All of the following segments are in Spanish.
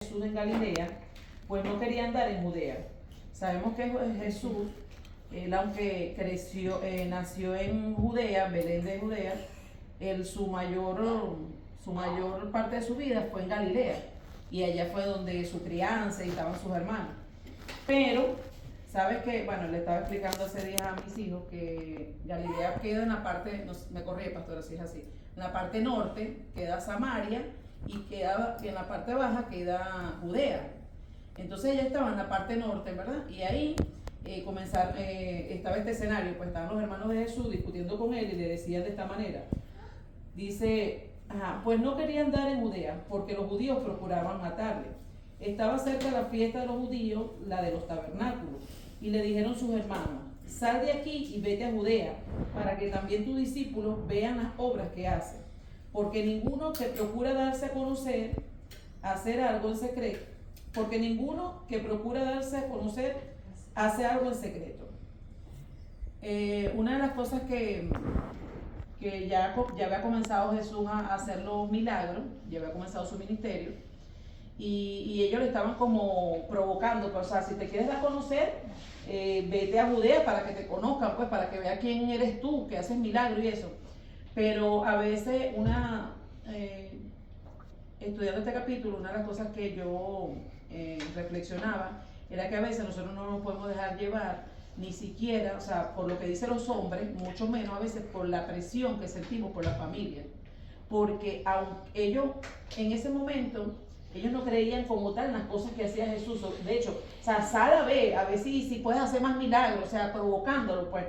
Jesús en Galilea, pues no quería andar en Judea. Sabemos que Jesús, él aunque nació en Judea, Belén de Judea, su mayor parte de su vida fue en Galilea. Y allá fue donde su crianza y estaban sus hermanos. Pero, ¿sabes qué? Bueno, le estaba explicando hace días a mis hijos que Galilea queda en la parte, no, me corrí, pastora, si es así, en la parte norte queda Samaria y queda en la parte baja queda Judea. Entonces ella estaba en la parte norte, ¿verdad? Y ahí estaba este escenario, pues estaban los hermanos de Jesús discutiendo con él y le decían de esta manera. Dice, pues no quería andar en Judea porque los judíos procuraban matarle. Estaba cerca la fiesta de los judíos, la de los tabernáculos, y le dijeron sus hermanos, sal de aquí y vete a Judea, para que también tus discípulos vean las obras que hace. Porque ninguno que procura darse a conocer, hacer algo en secreto, porque ninguno que procura darse a conocer, hace algo en secreto. Una de las cosas que ya había comenzado Jesús a hacer los milagros, ya había comenzado su ministerio, y ellos le estaban como provocando, pues, o sea, si te quieres dar a conocer, vete a Judea para que te conozcan, pues, para que vea quién eres tú, que haces milagros y eso. Pero a veces estudiando este capítulo, una de las cosas que yo reflexionaba era que a veces nosotros no nos podemos dejar llevar ni siquiera, o sea, por lo que dicen los hombres, mucho menos a veces por la presión que sentimos por la familia. Porque aunque ellos en ese momento, ellos no creían como tal en las cosas que hacía Jesús. De hecho, o sea, sal a ver si puedes hacer más milagros, o sea, provocándolo, pues.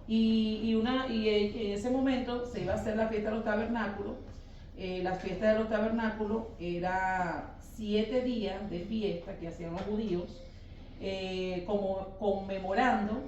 Y en ese momento se iba a hacer la fiesta de los tabernáculos. La fiesta de los tabernáculos era 7 días de fiesta que hacían los judíos, como conmemorando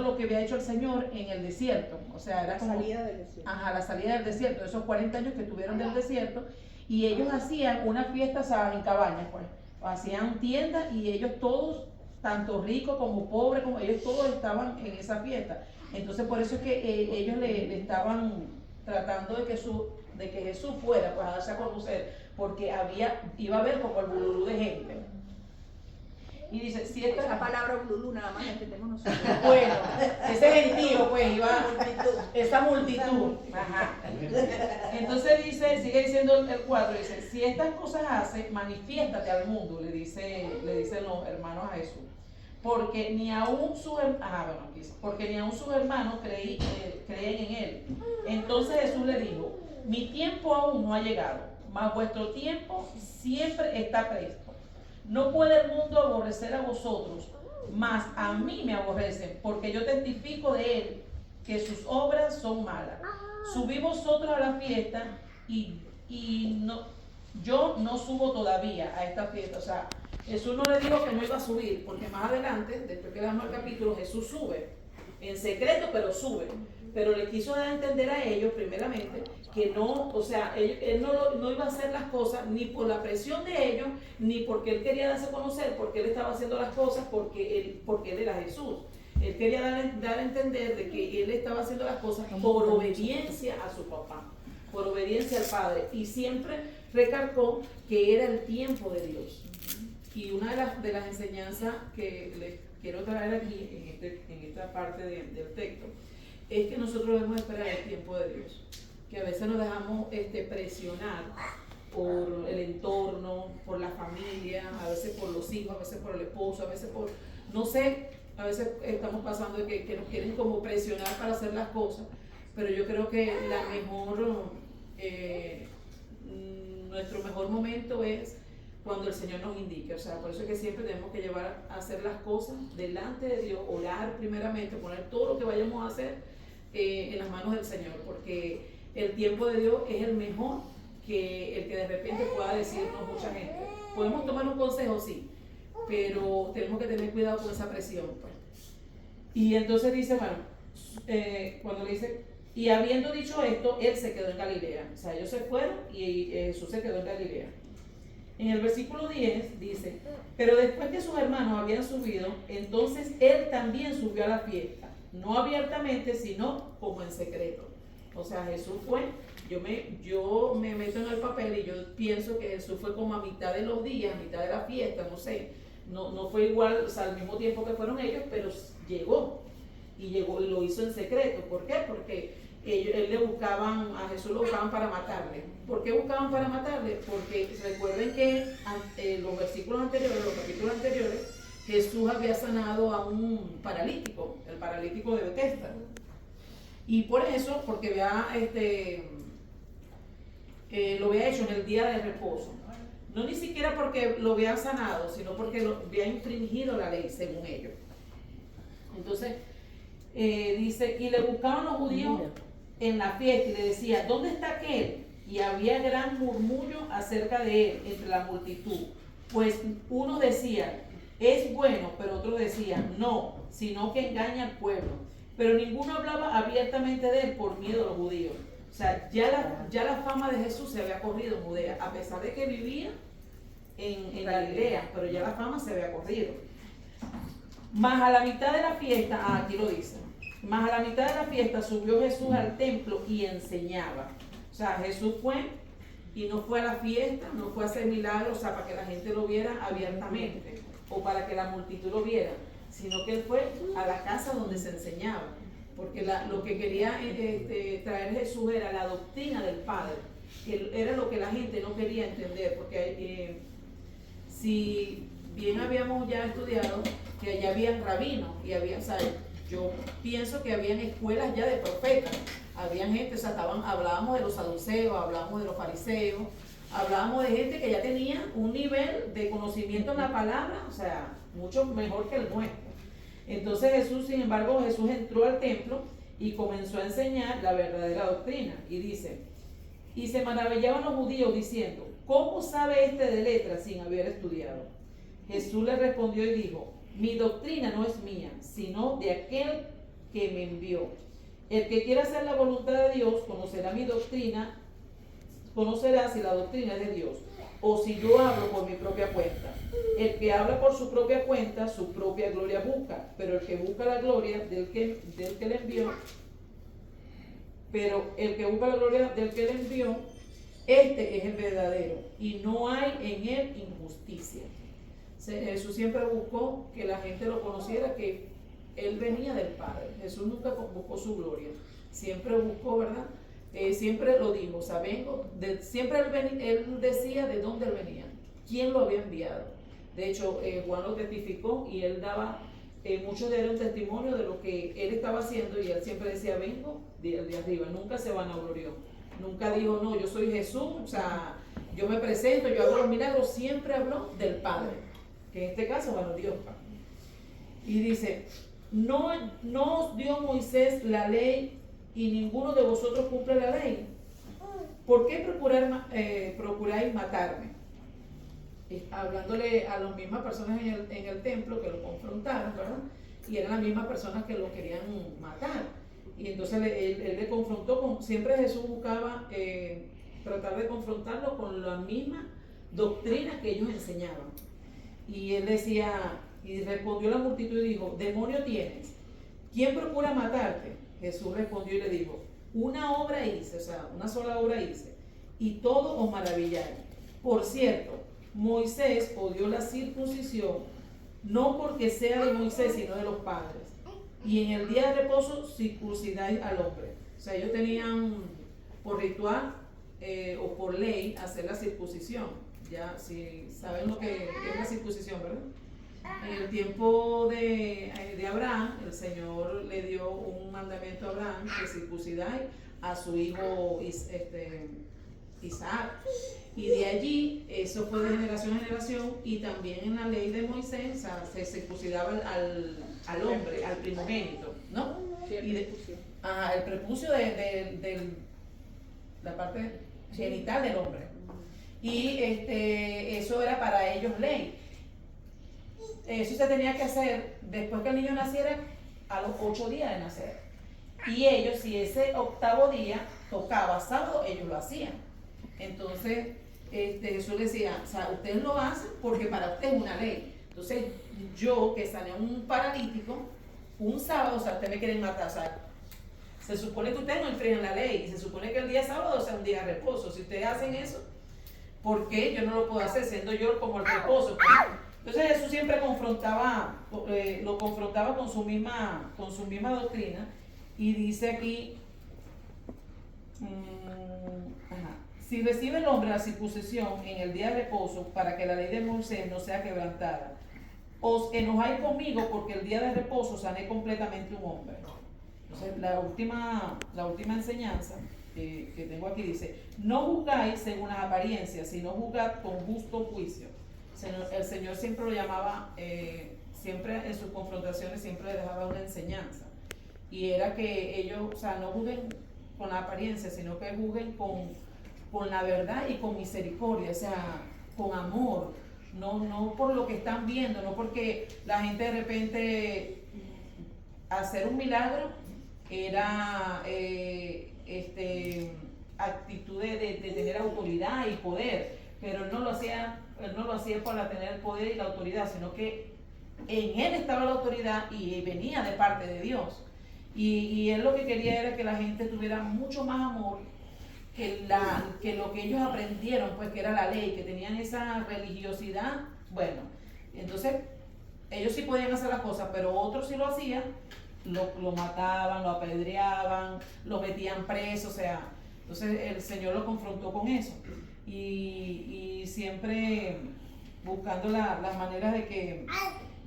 lo que había hecho el Señor en el desierto. O sea, era como salida del desierto. La salida del desierto, esos 40 años que estuvieron del desierto, y ellos hacían una fiesta, o sea, en cabañas, pues, hacían tiendas y ellos todos, tanto ricos como pobres, como ellos todos estaban en esa fiesta. Entonces por eso es que ellos le estaban tratando de que Jesús fuera, pues, a darse a conocer, porque iba a haber como el bululú de gente. Y dice, si esa palabra bululú nada más entendemos nosotros. Bueno, ese gentío, pues, esa multitud. Ajá. Entonces sigue diciendo el 4, dice, si estas cosas hace, manifiéstate al mundo, le dicen los hermanos a Jesús. Porque ni aún sus hermanos creen en él. Entonces Jesús le dijo, mi tiempo aún no ha llegado, mas vuestro tiempo siempre está presto. No puede el mundo aborrecer a vosotros, mas a mí me aborrecen, porque yo testifico de él que sus obras son malas. Subí vosotros a la fiesta yo no subo todavía a esta fiesta. O sea, Jesús no le dijo que no iba a subir, porque más adelante, después que leamos el capítulo, Jesús sube, en secreto, pero sube. Pero le quiso dar a entender a ellos, primeramente, que no, o sea, él no iba a hacer las cosas ni por la presión de ellos, ni porque él quería darse a conocer, porque él estaba haciendo las cosas porque él era Jesús. Él quería dar a entender de que él estaba haciendo las cosas por obediencia a su papá, por obediencia al Padre. Y siempre recalcó que era el tiempo de Dios. Y una de las enseñanzas que les quiero traer aquí, en esta parte del texto, es que nosotros debemos esperar el tiempo de Dios. Que a veces nos dejamos presionar por el entorno, por la familia, a veces por los hijos, a veces por el esposo, a veces por, no sé, a veces estamos pasando de que nos quieren como presionar para hacer las cosas, pero yo creo que nuestro mejor momento es cuando el Señor nos indique. O sea, por eso es que siempre tenemos que llevar a hacer las cosas delante de Dios, orar primeramente, poner todo lo que vayamos a hacer en las manos del Señor, porque el tiempo de Dios es el mejor que el que de repente pueda decirnos mucha gente. Podemos tomar un consejo, sí, pero tenemos que tener cuidado con esa presión, pues. Y entonces dice, bueno, cuando le dice, y habiendo dicho esto, él se quedó en Galilea. O sea, ellos se fueron y Jesús se quedó en Galilea. En el versículo 10 dice, pero después que sus hermanos habían subido, entonces él también subió a la fiesta, no abiertamente, sino como en secreto. O sea, Jesús fue yo me meto en el papel y yo pienso que Jesús fue como a mitad de los días, a mitad de la fiesta, no sé, no fue igual, o sea, al mismo tiempo que fueron ellos, pero llegó y lo hizo en secreto. ¿Por qué? Porque a Jesús lo buscaban para matarle. ¿Por qué buscaban para matarle? Porque recuerden que los versículos anteriores, los capítulos anteriores, Jesús había sanado a un paralítico, el paralítico de Bethesda. Y por eso, porque lo había hecho en el día de reposo. No ni siquiera porque lo había sanado, sino porque lo había infringido la ley, según ellos. Entonces, dice, y le buscaban los judíos en la fiesta y le decía, ¿dónde está aquel? Y había gran murmullo acerca de él entre la multitud. Pues uno decía, es bueno, pero otro decía, no, sino que engaña al pueblo. Pero ninguno hablaba abiertamente de él por miedo a los judíos. O sea, ya la fama de Jesús se había corrido en Judea, a pesar de que vivía en Galilea, pero ya la fama se había corrido. Más a la mitad de la fiesta, aquí lo dice, más a la mitad de la fiesta subió Jesús al templo y enseñaba. O sea, Jesús fue y no fue a la fiesta, no fue a hacer milagros, o sea, para que la gente lo viera abiertamente o para que la multitud lo viera, sino que él fue a la casa donde se enseñaba, porque lo que quería traer Jesús era la doctrina del Padre, que era lo que la gente no quería entender, porque si bien habíamos ya estudiado que allá habían rabinos y había, o sea, yo pienso que habían escuelas ya de profetas, habían gente, o sea, hablábamos de los saduceos, hablábamos de los fariseos, hablábamos de gente que ya tenía un nivel de conocimiento en la palabra, o sea, mucho mejor que el nuestro. Entonces Jesús, sin embargo, Jesús entró al templo y comenzó a enseñar la verdadera doctrina. Y dice, y se maravillaban los judíos diciendo, ¿cómo sabe este de letras sin haber estudiado? Jesús le respondió y dijo, mi doctrina no es mía, sino de aquel que me envió. El que quiera hacer la voluntad de Dios conocerá mi doctrina, conocerá si la doctrina es de Dios o si yo hablo por mi propia cuenta. El que habla por su propia cuenta, su propia gloria busca, pero el que busca la gloria del que le envió, este es el verdadero, y no hay en él injusticia. Jesús siempre buscó que la gente lo conociera, que él venía del Padre. Jesús nunca buscó su gloria, siempre buscó, ¿verdad? Siempre lo dijo, o sea, siempre él decía de dónde él venía, quién lo había enviado. De hecho, Juan lo testificó y él daba, muchos dieron testimonio de lo que él estaba haciendo, y él siempre decía, vengo de arriba, nunca se vanaglorió, nunca dijo, no, yo soy Jesús, o sea, yo me presento, yo hago los milagros, siempre habló del Padre, que en este caso, bueno, Dios. Y dice, no os dio Moisés la ley y ninguno de vosotros cumple la ley. ¿Por qué procuráis matarme? Hablándole a las mismas personas en el templo que lo confrontaron, ¿verdad? Y eran las mismas personas que lo querían matar. Y entonces él le confrontó siempre Jesús buscaba tratar de confrontarlo con la misma doctrina que ellos enseñaban. Y él decía, y respondió la multitud y dijo, demonio tienes, ¿quién procura matarte? Jesús respondió y le dijo, una obra hice, o sea, una sola obra hice, y todo os maravilláis. Por cierto, Moisés odió la circuncisión, no porque sea de Moisés, sino de los padres. Y en el día de reposo circuncidáis al hombre. O sea, ellos tenían por ritual o por ley hacer la circuncisión. Ya, si saben lo que es la circuncisión, ¿verdad? En el tiempo de Abraham, el Señor le dio un mandamiento a Abraham que circuncidáis a su hijo Isaac. Y de allí, eso fue de generación en generación, y también en la ley de Moisés, o sea, se circuncidaba al hombre, al primogénito, ¿no? Sí, el prepucio de la parte genital del hombre. Y eso era para ellos ley. Eso se tenía que hacer después que el niño naciera, a los 8 días de nacer. Y ellos, si ese 8º día tocaba sábado, ellos lo hacían. Entonces, Jesús decía, o sea, ustedes lo hacen porque para ustedes es una ley. Entonces, yo que sané a un paralítico, un sábado, o sea, ustedes me quieren matar, o sea, Se supone que ustedes no infringen la ley y se supone que el día sábado sea un día de reposo. Si ustedes hacen eso, ¿por qué yo no lo puedo hacer siendo yo como el reposo? Entonces Jesús siempre lo confrontaba con su misma doctrina y dice aquí, si recibe el hombre la circuncisión en el día de reposo para que la ley de Moisés no sea quebrantada, os enojáis conmigo porque el día de reposo sané completamente un hombre. Entonces la última enseñanza que tengo aquí dice, no juzgáis según las apariencias, sino juzgad con justo juicio. El Señor siempre lo llamaba, siempre en sus confrontaciones siempre le dejaba una enseñanza, y era que ellos, o sea, no juzguen con la apariencia, sino que juzguen con la verdad y con misericordia, o sea, con amor, no por lo que están viendo, no porque la gente de repente hacer un milagro era actitud de tener autoridad y poder, pero él no lo hacía para tener el poder y la autoridad, sino que en él estaba la autoridad y venía de parte de Dios. Y él lo que quería era que la gente tuviera mucho más amor que lo que ellos aprendieron, pues que era la ley, que tenían esa religiosidad. Bueno, entonces ellos sí podían hacer las cosas, pero otros sí lo hacían, lo mataban, lo apedreaban, lo metían preso, o sea, entonces el Señor lo confrontó con eso. Y siempre buscando las maneras de que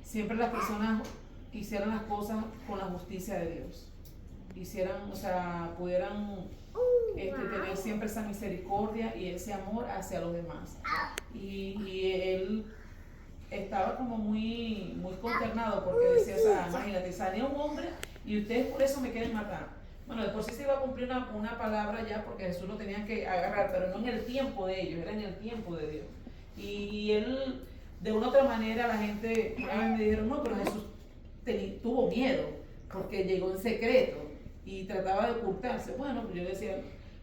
siempre las personas hicieran las cosas con la justicia de Dios, hicieran, o sea, pudieran tener siempre esa misericordia y ese amor hacia los demás. Y él estaba como muy consternado porque decía, o sea, imagínate, salía un hombre y ustedes por eso me quieren matar. Bueno, de por sí se iba a cumplir una palabra ya, porque Jesús lo tenía que agarrar, pero no en el tiempo de ellos, era en el tiempo de Dios. Y él, de una u otra manera, la gente una vez me dijeron, no, pero Jesús tuvo miedo, porque llegó en secreto y trataba de ocultarse. Bueno, pues yo decía,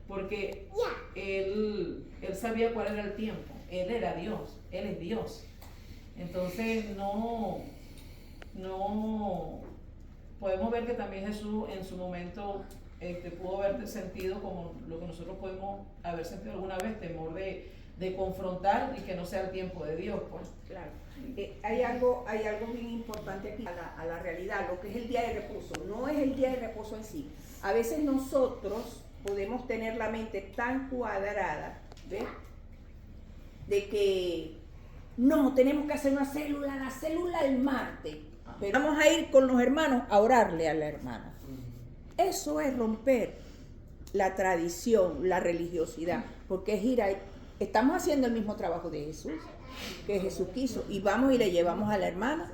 porque él sabía cuál era el tiempo, él era Dios, él es Dios. Entonces no podemos ver que también Jesús en su momento pudo haber sentido como lo que nosotros podemos haber sentido alguna vez, temor de confrontar y que no sea el tiempo de Dios, pues. Claro. Hay algo bien importante aquí a la realidad, lo que es el día de reposo. No es el día de reposo en sí. A veces nosotros podemos tener la mente tan cuadrada, ¿ves? De que no, tenemos que hacer una célula, la célula el martes. Pero vamos a ir con los hermanos a orarle a la hermana. Eso es romper la tradición, la religiosidad, porque es ir a... Estamos haciendo el mismo trabajo de Jesús, que Jesús quiso, y vamos y le llevamos a la hermana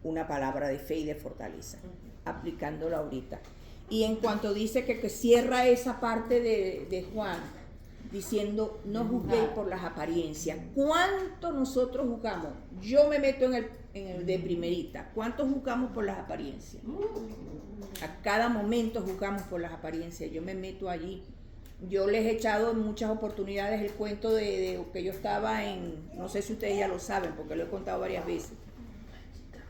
una palabra de fe y de fortaleza, aplicándola ahorita. Y en cuanto dice que cierra esa parte de Juan, diciendo, no juzguéis por las apariencias. ¿Cuánto nosotros juzgamos? Yo me meto en el de primerita. ¿Cuánto juzgamos por las apariencias? A cada momento juzgamos por las apariencias. Yo me meto allí. Yo les he echado en muchas oportunidades el cuento de que yo estaba no sé si ustedes ya lo saben, porque lo he contado varias veces.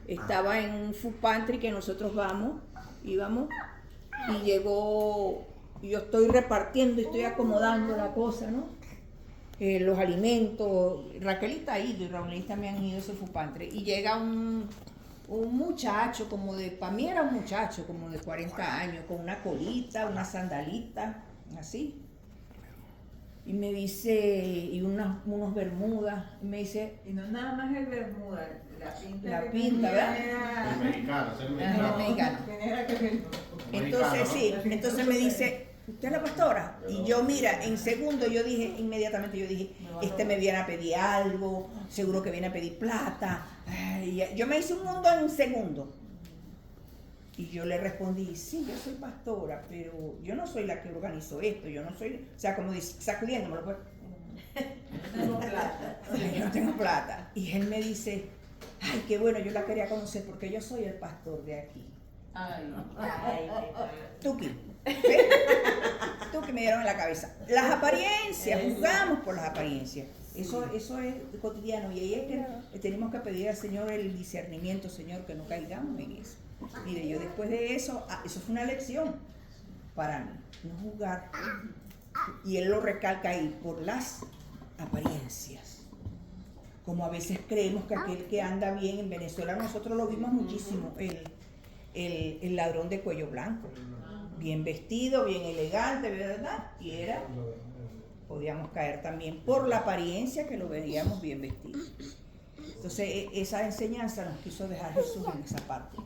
Estaba en un food pantry que nosotros íbamos, y llegó... Yo estoy repartiendo y estoy acomodando la cosa, ¿no? Los alimentos. Raquelita ha ido y Raulita me han ido a ese food pantry. Y llega un muchacho, para mí era un muchacho como de 40 años, con una colita, una sandalita, así. Y me dice, y unos bermudas, y me dice... Y no nada más el bermuda, la pinta, ¿verdad? El mexicano. Entonces me dice, ¿usted es la pastora? Y yo, mira, inmediatamente yo dije, me viene a pedir algo, seguro que viene a pedir plata. Yo me hice un mundo en un segundo. Y yo le respondí, sí, yo soy pastora, pero yo no soy la que organizó esto, yo no soy, o sea, como sacudiéndomelo, pues. No tengo plata. Yo no tengo plata. Y él me dice, ay, qué bueno, yo la quería conocer porque yo soy el pastor de aquí. Ay. Tuki. Tuki me dieron en la cabeza. Las apariencias, juzgamos por las apariencias. Eso es cotidiano, y ahí es que tenemos que pedir al Señor el discernimiento, Señor, que no caigamos en eso. Mire, yo después de eso, eso fue una lección. para mí, no juzgar. Y él lo recalca ahí, por las apariencias. Como a veces creemos que aquel que anda bien en Venezuela, nosotros lo vimos muchísimo, el ladrón de cuello blanco, bien vestido, bien elegante, ¿verdad? Y podíamos caer también por la apariencia que lo veíamos bien vestido. Entonces esa enseñanza nos quiso dejar Jesús en esa parte.